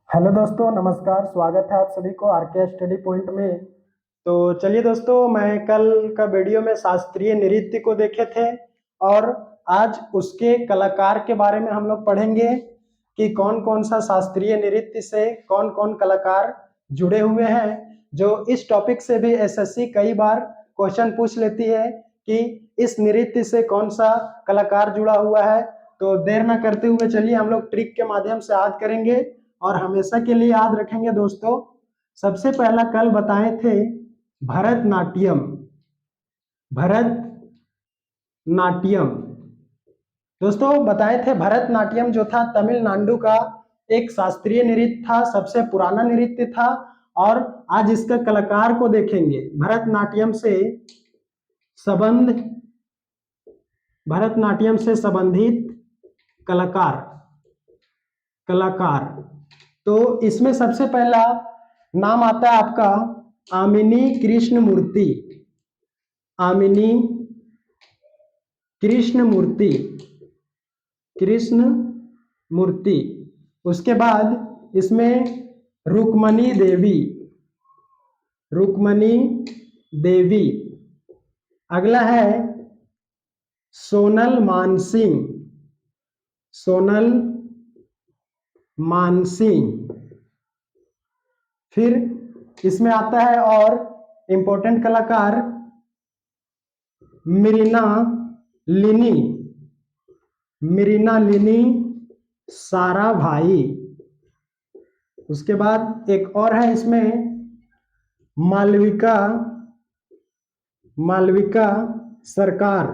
Hello दोस्तों, नमस्कार। स्वागत है आप सभी को आरके स्टडी पॉइंट में। तो चलिए दोस्तों, मैं कल का वीडियो में शास्त्रीय नृत्य को देखे थे और आज उसके कलाकार के बारे में हम लोग पढ़ेंगे कि कौन कौन सा शास्त्रीय नृत्य से कौन कौन कलाकार जुड़े हुए हैं। जो इस टॉपिक से भी एसएससी कई बार क्वेश्चन पूछ लेती है कि इस नृत्य से कौन सा कलाकार जुड़ा हुआ है। तो देर ना करते हुए चलिए हम लोग ट्रिक के माध्यम से याद करेंगे और हमेशा के लिए याद रखेंगे दोस्तों। सबसे पहला कल बताए थे भरतनाट्यम। भरतनाट्यम दोस्तों बताए थे। भरतनाट्यम जो था तमिलनाडु का एक शास्त्रीय नृत्य था, सबसे पुराना नृत्य था। और आज इसका कलाकार को देखेंगे। भरतनाट्यम से संबंध भरतनाट्यम से संबंधित कलाकार कलाकार तो इसमें सबसे पहला नाम आता है आपका आमिनी कृष्णमूर्ति। आमिनी कृष्णमूर्ति कृष्णमूर्ति। उसके बाद इसमें रुक्मणी देवी। रुक्मणी देवी। अगला है सोनल मानसिंह। सोनल मानसिंह। फिर इसमें आता है और इंपॉर्टेंट कलाकार मृणालिनी। मृणालिनी साराभाई। उसके बाद एक और है इसमें मालविका मालविका सरकार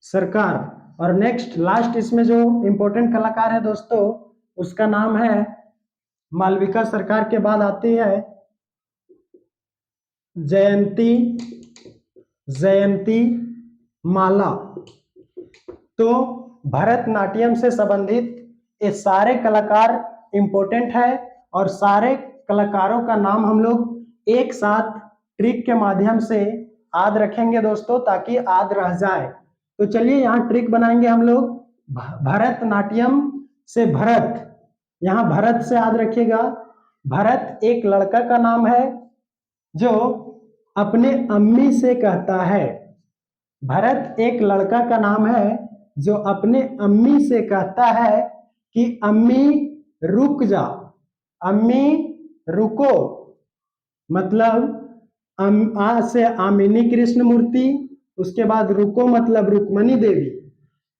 सरकार। और नेक्स्ट लास्ट इसमें जो इंपॉर्टेंट कलाकार है दोस्तों, उसका नाम है मालविका सरकार के बाद आती है जयंती जयंती माला। तो भरतनाट्यम से संबंधित ये सारे कलाकार इंपॉर्टेंट है और सारे कलाकारों का नाम हम लोग एक साथ ट्रिक के माध्यम से याद रखेंगे दोस्तों, ताकि याद रह जाए। तो चलिए यहाँ ट्रिक बनाएंगे हम लोग। भरतनाट्यम से भरत, यहाँ भरत से याद रखिएगा। भरत एक लड़का का नाम है जो अपने अम्मी से कहता है। भरत एक लड़का का नाम है जो अपने अम्मी से कहता है कि अम्मी रुक जा, अम्मी रुको। मतलब आ से आमिनी कृष्ण मूर्ति, उसके बाद रुको मतलब रुक्मणी देवी।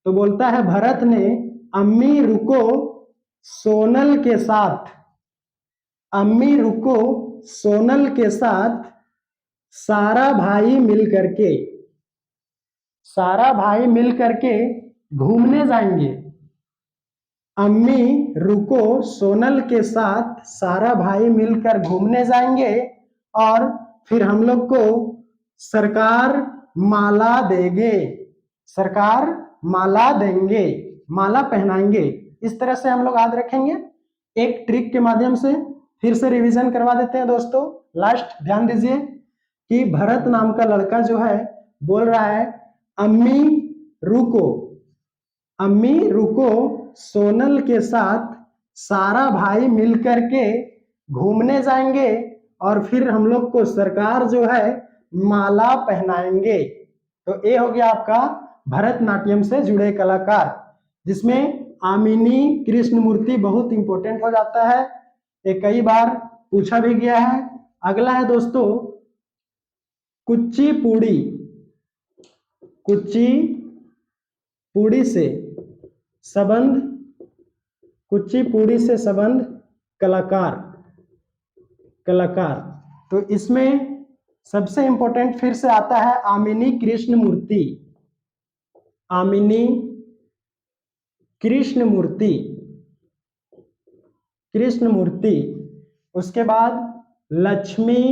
तो बोलता है भरत ने अम्मी रुको सोनल के साथ, अम्मी रुको सोनल के साथ सारा भाई मिल करके, सारा भाई मिल करके घूमने जाएंगे। अम्मी रुको सोनल के साथ सारा भाई मिलकर घूमने जाएंगे और फिर हम लोग को सरकार माला देंगे। सरकार माला देंगे, माला पहनाएंगे। इस तरह से हम लोग याद रखेंगे एक ट्रिक के माध्यम से। फिर से रिवीजन करवा देते हैं दोस्तों। लास्ट ध्यान दीजिए कि भरत नाम का लड़का जो है बोल रहा है अम्मी रुको, अम्मी रुको सोनल के साथ सारा भाई मिलकर के घूमने जाएंगे और फिर हम लोग को सरकार जो है माला पहनाएंगे। तो ये हो गया आपका भरतनाट्यम से जुड़े कलाकार, जिसमें आमिनी कृष्णमूर्ति बहुत इंपॉर्टेंट हो जाता है। ये कई बार पूछा भी गया है। अगला है दोस्तों कुचिपुड़ी। कुचिपुड़ी से संबंध, कुचिपुड़ी से संबंध कलाकार कलाकार। तो इसमें सबसे इंपॉर्टेंट फिर से आता है आमिनी कृष्णमूर्ति। आमिनी कृष्णमूर्ति कृष्णमूर्ति। उसके बाद लक्ष्मी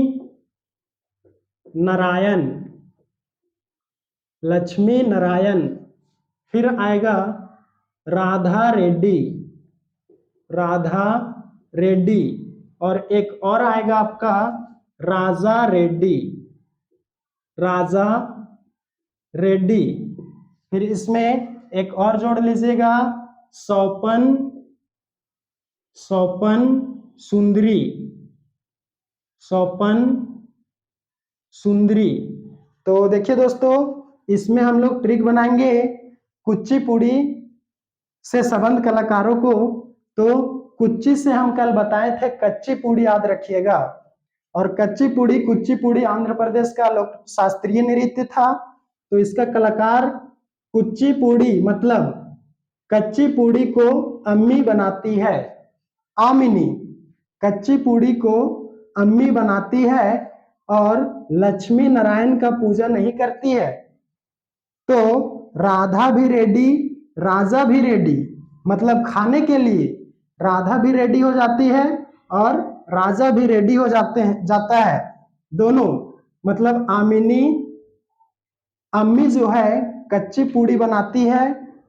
नारायण, लक्ष्मी नारायण। फिर आएगा राधा रेड्डी, राधा रेड्डी। और एक और आएगा आपका राजा रेड्डी, राजा रेड्डी। फिर इसमें एक और जोड़ लीजिएगा सौपन स्वपन सुंदरी, स्वपन सुंदरी। तो देखिए दोस्तों, इसमें हम लोग ट्रिक बनाएंगे कुचिपुड़ी से संबंध कलाकारों को। तो कुच्ची से हम कल बताए थे कच्ची पूड़ी, याद रखिएगा। और कुचिपुड़ी आंध्र प्रदेश का लोक शास्त्रीय नृत्य था। तो इसका कलाकार कुचिपुड़ी मतलब कच्ची पूड़ी को अम्मी बनाती है, आमिनी। कच्ची पूड़ी को अम्मी बनाती है और लक्ष्मी नारायण का पूजा नहीं करती है। तो राधा भी रेडी, राजा भी रेडी, मतलब खाने के लिए राधा भी रेडी हो जाती है और राजा भी रेडी हो जाता है। दोनों मतलब आमिनी अम्मी जो है कच्ची पूड़ी बनाती है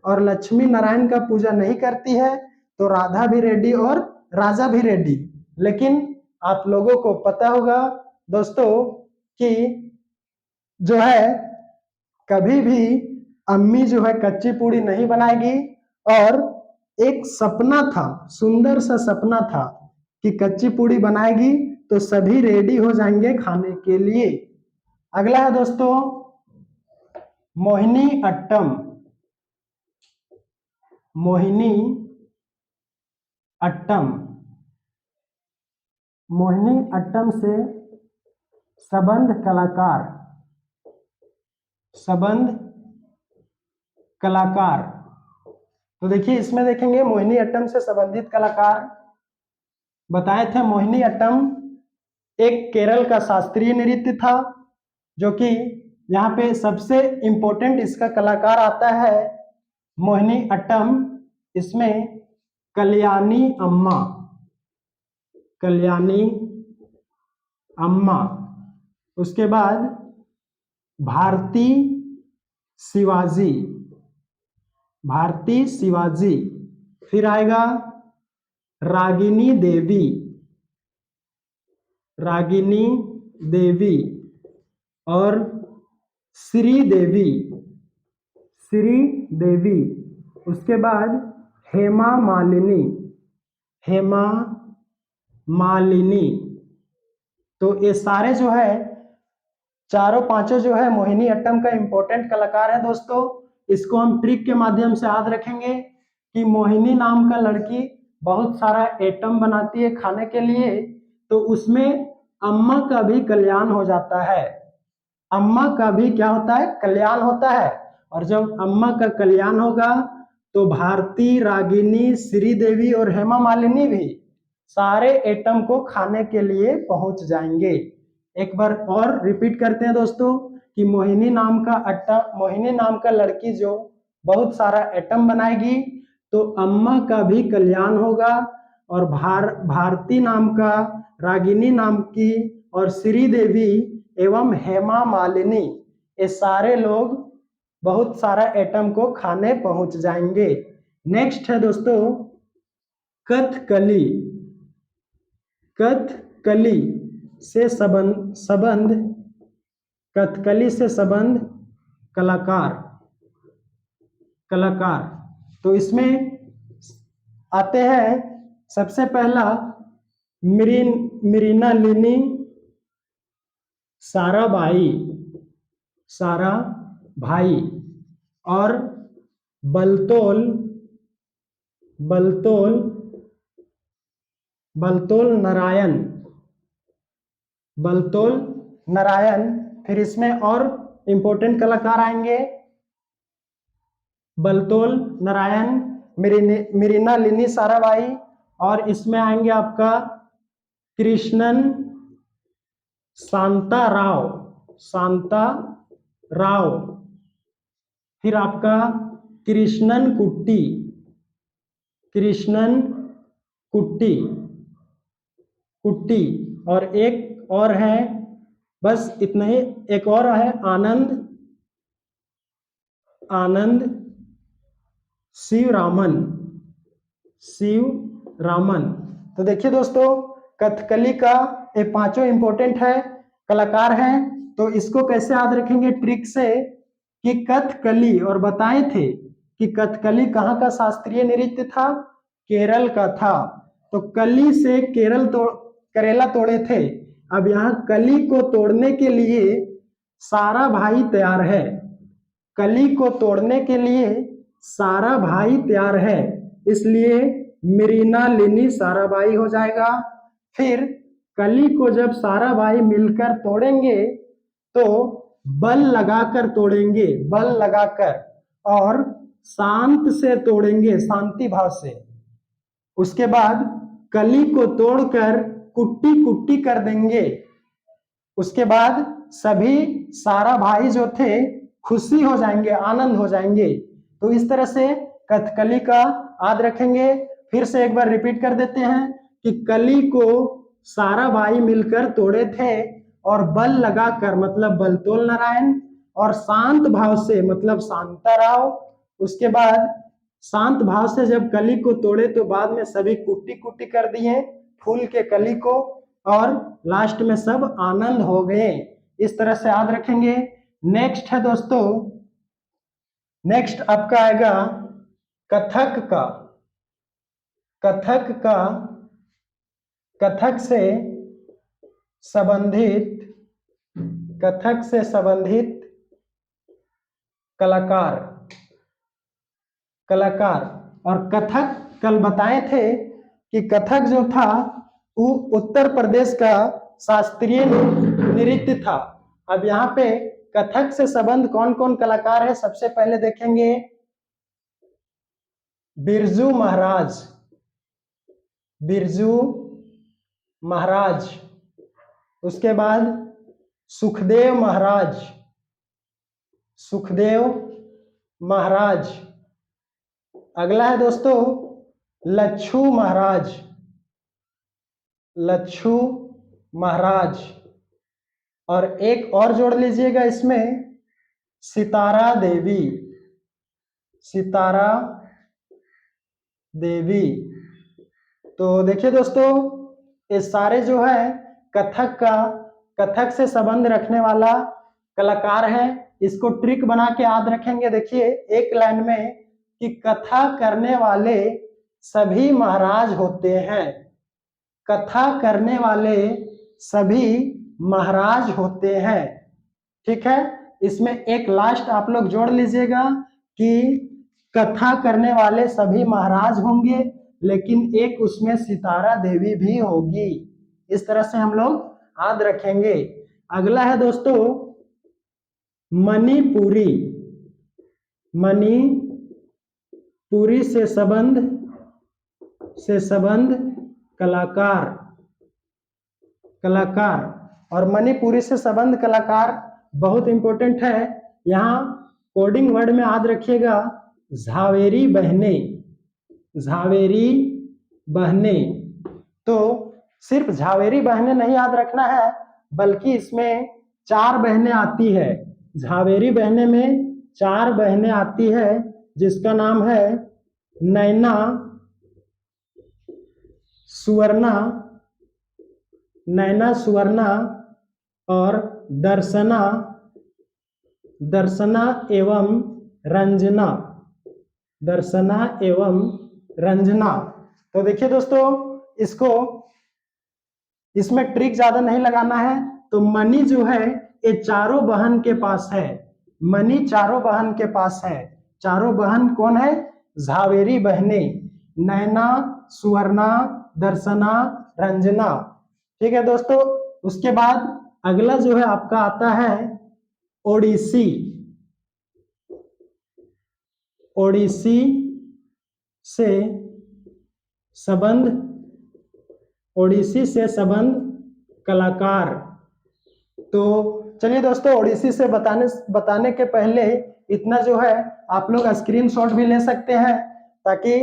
और लक्ष्मी नारायण का पूजा नहीं करती है। तो राधा भी रेडी और राजा भी रेडी। लेकिन आप लोगों को पता होगा दोस्तों कि जो है कभी भी अम्मी जो है कच्ची पूड़ी नहीं बनाएगी। और एक सपना था, सुंदर सा सपना था कि कच्ची पूड़ी बनाएगी तो सभी रेडी हो जाएंगे खाने के लिए। अगला है दोस्तों मोहिनी अट्टम। मोहिनी अट्टम, मोहिनी अट्टम से संबंध कलाकार, संबंध कलाकार। तो देखिए इसमें देखेंगे मोहिनी अट्टम से संबंधित कलाकार बताए थे। मोहिनी अट्टम एक केरल का शास्त्रीय नृत्य था, जो कि यहाँ पे सबसे इंपॉर्टेंट इसका कलाकार आता है मोहिनी अट्टम। इसमें कल्याणी अम्मा, कल्याणी अम्मा, उसके बाद भारती शिवाजी, भारती शिवाजी, फिर आएगा रागिनी देवी, रागिनी देवी, और श्री देवी, श्री देवी। उसके बाद हेमा मालिनी, हेमा मालिनी। तो ये सारे जो है चारों पांचों जो है मोहिनी अट्टम का इंपॉर्टेंट कलाकार है दोस्तों। इसको हम ट्रिक के माध्यम से याद रखेंगे कि मोहिनी नाम का लड़की बहुत सारा आइटम बनाती है खाने के लिए। तो उसमें अम्मा का भी कल्याण हो जाता है, अम्मा का भी क्या होता है, कल्याण होता है। और जब अम्मा का कल्याण होगा तो भारती, रागिनी, श्रीदेवी और हेमा मालिनी भी सारे एटम को खाने के लिए पहुंच जाएंगे। एक बार और रिपीट करते हैं दोस्तों कि मोहिनी नाम का मोहिनी नाम का लड़की जो बहुत सारा एटम बनाएगी तो अम्मा का भी कल्याण होगा। और भारती नाम का, रागिनी नाम की और श्रीदेवी एवं हेमा मालिनी, ये सारे लोग बहुत सारा एटम को खाने पहुंच जाएंगे। नेक्स्ट है दोस्तों कथकली। कथकली से संबंध कथकली से संबंध कलाकार, कलाकार। तो इसमें आते हैं सबसे पहला मृणालिनी साराभाई, साराभाई, और बलतोल, बलतोल, बलतोल नारायण, बलतोल नारायण। फिर इसमें और इंपॉर्टेंट कलाकार आएंगे बलतोल नारायण, मृणालिनी साराभाई, और इसमें आएंगे आपका कृष्णन शांता राव, शांता राव, फिर आपका कृष्णन कुट्टी, कृष्णन कुट्टी, कुट्टी, और एक और है, बस इतना ही, एक और है आनंद, आनंद शिवरामन, शिवरामन। तो देखिए दोस्तों कथकली का ये पांचों इंपॉर्टेंट है, कलाकार हैं। तो इसको कैसे याद रखेंगे ट्रिक से कि कथकली, और बताए थे कि कथकली कहाँ का शास्त्रीय नृत्य था, केरल का था। तो कली से करेला तोड़े थे। अब यहाँ कली को तोड़ने के लिए सारा भाई तैयार है। कली को तोड़ने के लिए सारा भाई तैयार है, इसलिए मृणा लिनी सारा भाई हो जाएगा। फिर कली को जब सारा भाई मिलकर तोड़ेंगे तो बल लगाकर तोड़ेंगे, बल लगाकर, और शांत से तोड़ेंगे, शांति भाव से। उसके बाद कली को तोड़कर कुट्टी कुट्टी कर देंगे। उसके बाद सभी सारा भाई जो थे खुशी हो जाएंगे, आनंद हो जाएंगे। तो इस तरह से कथकली का याद रखेंगे। फिर से एक बार रिपीट कर देते हैं कि कली को सारा भाई मिलकर तोड़े थे और बल लगाकर मतलब बलतोल नारायण, और शांत भाव से मतलब शांताराव। उसके बाद शांत भाव से जब कली को तोड़े तो बाद में सभी कुट्टी कुट्टी कर दिए फूल के कली को, और लास्ट में सब आनंद हो गए। इस तरह से याद रखेंगे। नेक्स्ट है दोस्तों, नेक्स्ट आपका आएगा कथक का। कथक का, कथक से संबंधित, कथक से संबंधित कलाकार, कलाकार। और कथक कल बताए थे कि कथक जो था वो उत्तर प्रदेश का शास्त्रीय नृत्य था। अब यहाँ पे कथक से संबंध कौन कौन कलाकार है, सबसे पहले देखेंगे बिरजू महाराज, बिरजू महाराज। उसके बाद सुखदेव महाराज, सुखदेव महाराज। अगला है दोस्तों लच्छू महाराज, लच्छू महाराज। और एक और जोड़ लीजिएगा इसमें, सितारा देवी, सितारा देवी। तो देखिए दोस्तों, ये सारे जो है कथक का, कथक से संबंध रखने वाला कलाकार है। इसको ट्रिक बना के याद रखेंगे। देखिए एक लाइन में कि कथा करने वाले सभी महाराज होते हैं, कथा करने वाले सभी महाराज होते हैं। ठीक है, इसमें एक लास्ट आप लोग जोड़ लीजिएगा कि कथा करने वाले सभी महाराज होंगे, लेकिन एक उसमें सितारा देवी भी होगी। इस तरह से हम लोग याद रखेंगे। अगला है दोस्तों मणिपुरी, मणिपुरी से संबंध, से संबंध कलाकार, कलाकार। और मणिपुरी से संबंध कलाकार बहुत इंपॉर्टेंट है। यहाँ कोडिंग वर्ड में याद रखिएगा झावेरी बहने, झावेरी बहने। तो सिर्फ झावेरी बहने नहीं याद रखना है, बल्कि इसमें 4 बहनें आती है। झावेरी बहने में 4 बहनें आती है, जिसका नाम है नैना, सुवर्णा, नैना, सुवर्णा और दर्शना, दर्शना एवं रंजना, दर्शना एवं रंजना। तो देखिए दोस्तों, इसको, इसमें ट्रिक ज्यादा नहीं लगाना है। तो मणि जो है ये चारों बहन के पास है, मणि चारों बहन के पास है। चारों बहन कौन है? झावेरी बहने, नैना, सुवर्णा, दर्शना, रंजना। ठीक है दोस्तों, उसके बाद अगला जो है आपका आता है ओडिसी, ओडिसी से संबंध, ओडिसी से संबंध कलाकार। तो चलिए दोस्तों, ओडिसी से बताने के पहले इतना जो है आप लोग स्क्रीनशॉट भी ले सकते हैं, ताकि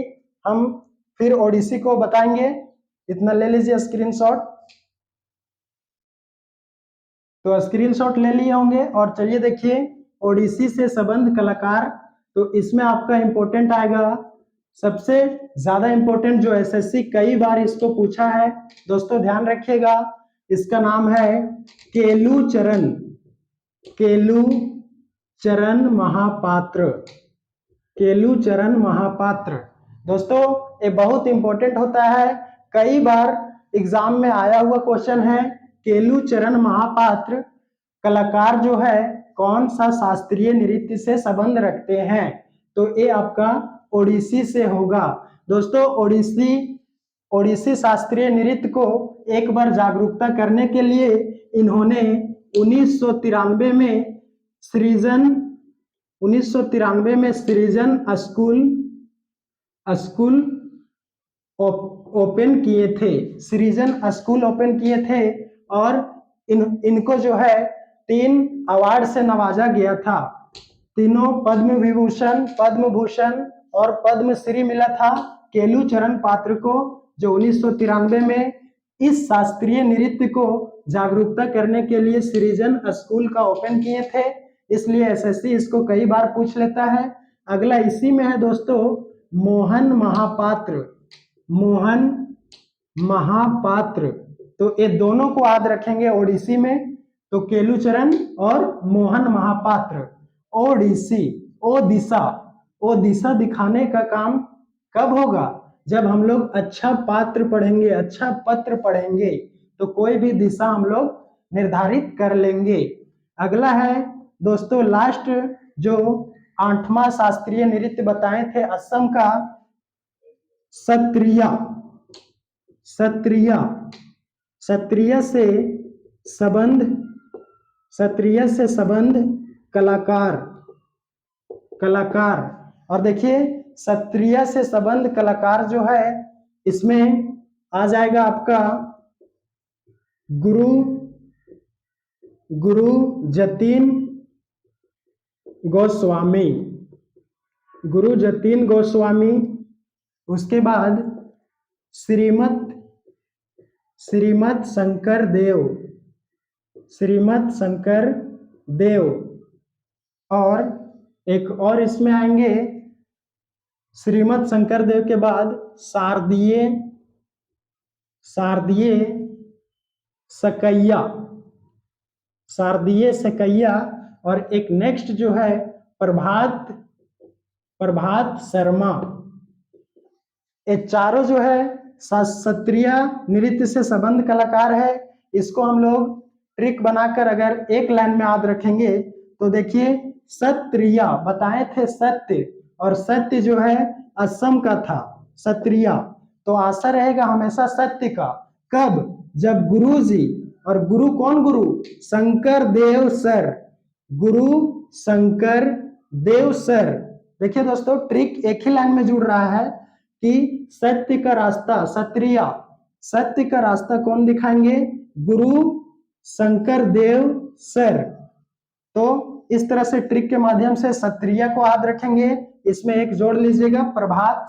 हम फिर ओडिसी को बताएंगे। इतना ले लीजिए स्क्रीनशॉट। तो स्क्रीनशॉट ले लिए होंगे। और चलिए देखिए ओडिसी से संबंध कलाकार। तो इसमें आपका इंपॉर्टेंट आएगा, सबसे ज्यादा इंपॉर्टेंट जो एसएससी कई बार इसको पूछा है दोस्तों, ध्यान रखिएगा। इसका नाम है केलुचरण, केलुचरण महापात्र, केलुचरण महापात्र। दोस्तों ये बहुत इंपॉर्टेंट होता है, कई बार एग्जाम में आया हुआ क्वेश्चन है। केलुचरण महापात्र कलाकार जो है कौन सा शास्त्रीय नृत्य से संबंध रखते हैं? तो ये आपका ओडिसी से होगा। दोस्तों ओडिसी शास्त्रीय नृत्य को एक बार जागरूकता करने के लिए इन्होंने 1993 में सृजन स्कूल ओपन किए थे। सृजन स्कूल ओपन किए थे और इनको जो है 3 अवार्ड से नवाजा गया था। तीनों पद्म विभूषण, पद्म भूषण और पद्मश्री मिला था केलुचरण पात्र को, जो 1993 में इस शास्त्रीय नृत्य को जागरूकता करने के लिए सृजन स्कूल का ओपन किए थे। इसलिए एसएससी इसको कई बार पूछ लेता है। अगला इसी में है दोस्तों मोहन महापात्र। तो ये दोनों को याद रखेंगे ओडिसी में, तो केलुचरण और मोहन महापात्र। ओडिशा दिखाने का काम कब होगा? जब हम लोग अच्छा पात्र पढ़ेंगे, अच्छा पत्र पढ़ेंगे तो कोई भी दिशा हम लोग निर्धारित कर लेंगे। अगला है दोस्तों लास्ट, जो 8वां शास्त्रीय नृत्य बताए थे असम का, सत्रिया से संबंध कलाकार। और देखिए सत्रिया से संबंध कलाकार जो है इसमें आ जाएगा आपका गुरु जतीन गोस्वामी। उसके बाद श्रीमत शंकर देव और एक और इसमें आएंगे श्रीमत शंकर देव के बाद शारदीय सकैया और एक नेक्स्ट जो है प्रभात शर्मा। ये चारों जो है शास्त्रीय नृत्य से संबंध कलाकार है। इसको हम लोग ट्रिक बनाकर अगर एक लाइन में याद रखेंगे तो देखिए सत्रिया बताए थे सत्य, और सत्य जो है असम का था सत्रिया, तो आशा रहेगा हमेशा सत्य का। कब? जब गुरु जी, और गुरु कौन गुरु? शंकर देव सर, गुरु शंकर देव सर। देखिए दोस्तों ट्रिक एक ही लाइन में जुड़ रहा है कि सत्य का रास्ता सत्रिया, सत्य का रास्ता कौन दिखाएंगे? गुरु शंकर देव सर। तो इस तरह से ट्रिक के माध्यम से सत्रिया को याद रखेंगे। इसमें एक जोड़ लीजिएगा प्रभात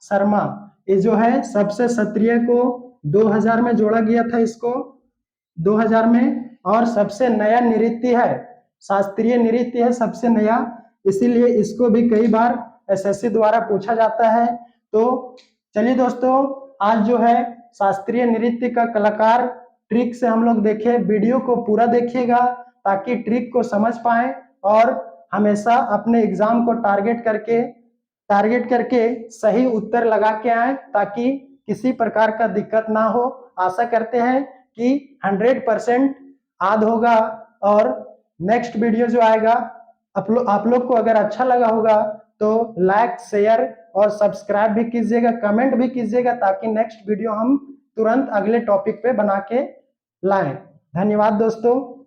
शर्मा। ये जो है सबसे सत्रिय को 2000 में जोड़ा गया था, इसको 2000 में, और सबसे नया नृत्य है, शास्त्रीय नृत्य है सबसे नया, इसीलिए इसको भी कई बार एसएससी द्वारा पूछा जाता है। तो चलिए दोस्तों आज जो है शास्त्रीय नृत्य का कलाकार ट्रिक से हम लोग देखे। वीडियो को पूरा देखिएगा ताकि ट्रिक को समझ पाएं और हमेशा अपने एग्जाम को टारगेट करके सही उत्तर लगा के आए ताकि किसी प्रकार का दिक्कत ना हो। आशा करते हैं कि 100% याद होगा। और नेक्स्ट वीडियो जो आएगा आप लोग को अगर अच्छा लगा होगा तो लाइक शेयर और सब्सक्राइब भी कीजिएगा, कमेंट भी कीजिएगा ताकि नेक्स्ट वीडियो हम तुरंत अगले टॉपिक पे बना के लाएं। धन्यवाद दोस्तों।